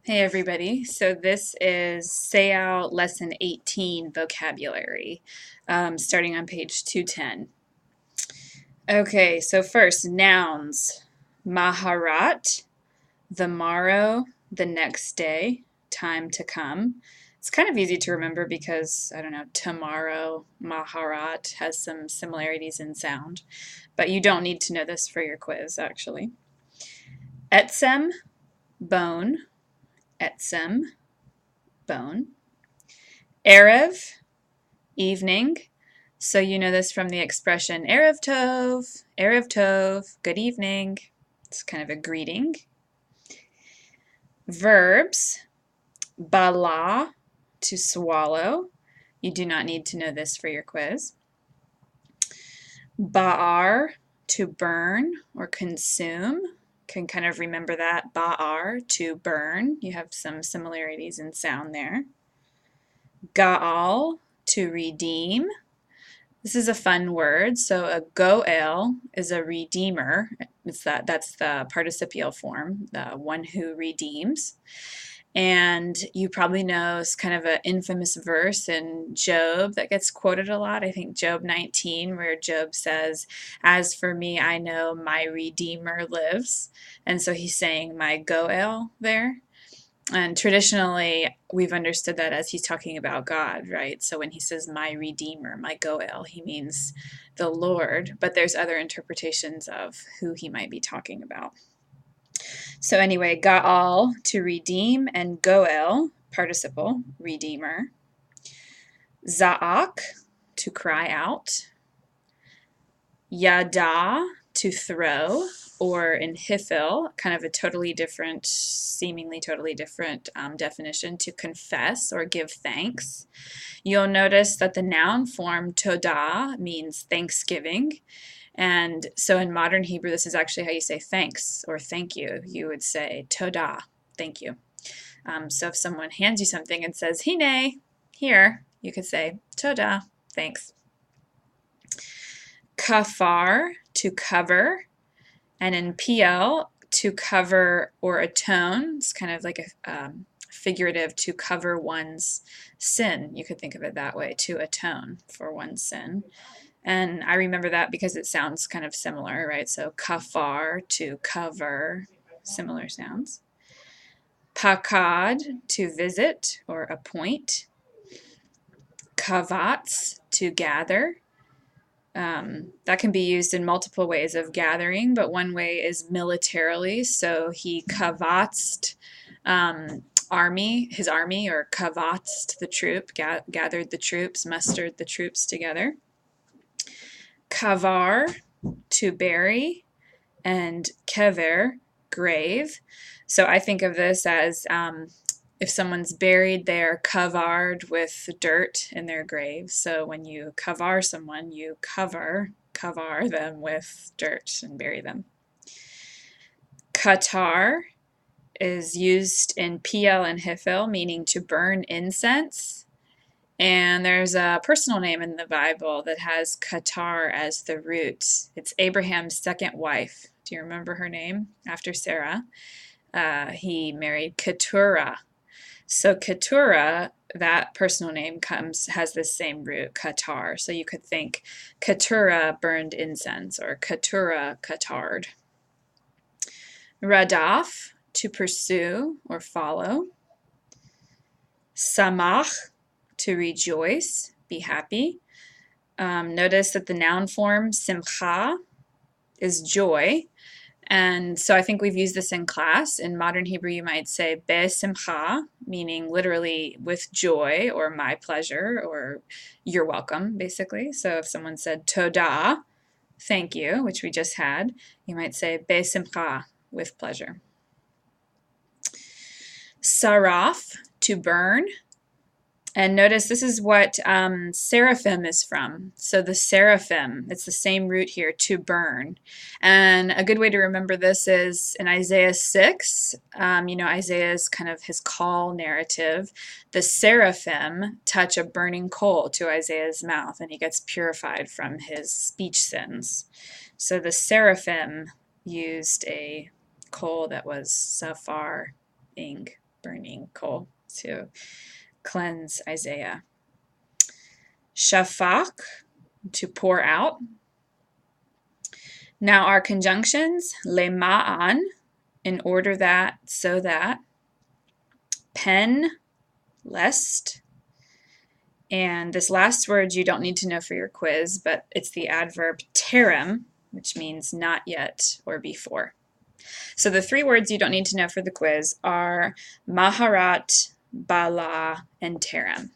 Hey everybody, so this is Seow Lesson 18 Vocabulary, starting on page 210. Okay, so first, nouns. Maharat, the morrow, the next day, time to come. It's kind of easy to remember because, I don't know, tomorrow, Maharat has some similarities in sound, but you don't need to know this for your quiz, actually. Etsem, bone, etsem, bone. Erev, evening. So you know this from the expression Erev Tov, good evening. It's kind of a greeting. Verbs, bala, to swallow. You do not need to know this for your quiz. Ba'ar, to burn or consume. Can kind of remember that. Ba'ar, to burn. You have some similarities in sound there. Ga'al, to redeem. This is a fun word. So a goel is a redeemer. That's the participial form, the one who redeems. And you probably know it's kind of an infamous verse in Job that gets quoted a lot. I think Job 19, where Job says, "As for me, I know my Redeemer lives." And so he's saying my goel there. And traditionally, we've understood that as he's talking about God, right? So when he says my Redeemer, my Goel, he means the Lord, but there's other interpretations of who he might be talking about. So anyway, Gaal, to redeem, and Goel, participle, Redeemer. Za'ak, to cry out. Yada, to throw, or in Hifil, kind of a totally different, seemingly totally different definition, to confess or give thanks. You'll notice that the noun form todah means thanksgiving. And so in modern Hebrew, this is actually how you say thanks or thank you. You would say todah, thank you. So if someone hands you something and says, hine, here, you could say todah, thanks. Kafar, to cover, and in PL, to cover or atone. It's kind of like a figurative, to cover one's sin. You could think of it that way, to atone for one's sin. And I remember that because it sounds kind of similar, right? So kafar, to cover, similar sounds. Pakad, to visit or appoint. Kavatz, to gather. That can be used in multiple ways of gathering, but one way is militarily. So he kavatzed his army, or kavatzed the troop, gathered the troops, mustered the troops together. Kavar, to bury, and kever, grave. So I think of this as if someone's buried, they're covered with dirt in their grave. So when you kavar someone, you cover them with dirt and bury them. Katar is used in PL and Hifil, meaning to burn incense. And there's a personal name in the Bible that has Katar as the root. It's Abraham's second wife. Do you remember her name? After Sarah, he married Keturah. So Keturah, that personal name has the same root, Katar. So you could think Keturah burned incense, or Keturah Katard. Radaf, to pursue or follow. Samach, to rejoice, be happy. Notice that the noun form, simcha, is joy. And so I think we've used this in class. In modern Hebrew, you might say besimcha, meaning literally with joy, or my pleasure, or you're welcome, basically. So if someone said todah, thank you, which we just had, you might say besimcha, with pleasure. Saraf, to burn. And notice this is what seraphim is from. So the seraphim, it's the same root here, to burn. And a good way to remember this is in Isaiah 6. Isaiah's kind of his call narrative. The seraphim touch a burning coal to Isaiah's mouth, and he gets purified from his speech sins. So the seraphim used a coal that was safar ing. burning coal to cleanse Isaiah. Shafak, to pour out. Now our conjunctions, lema'an, in order that, so that. Pen, lest. And this last word you don't need to know for your quiz, but it's the adverb terem, which means not yet or before. So the 3 words you don't need to know for the quiz are maharat, bala, and terem.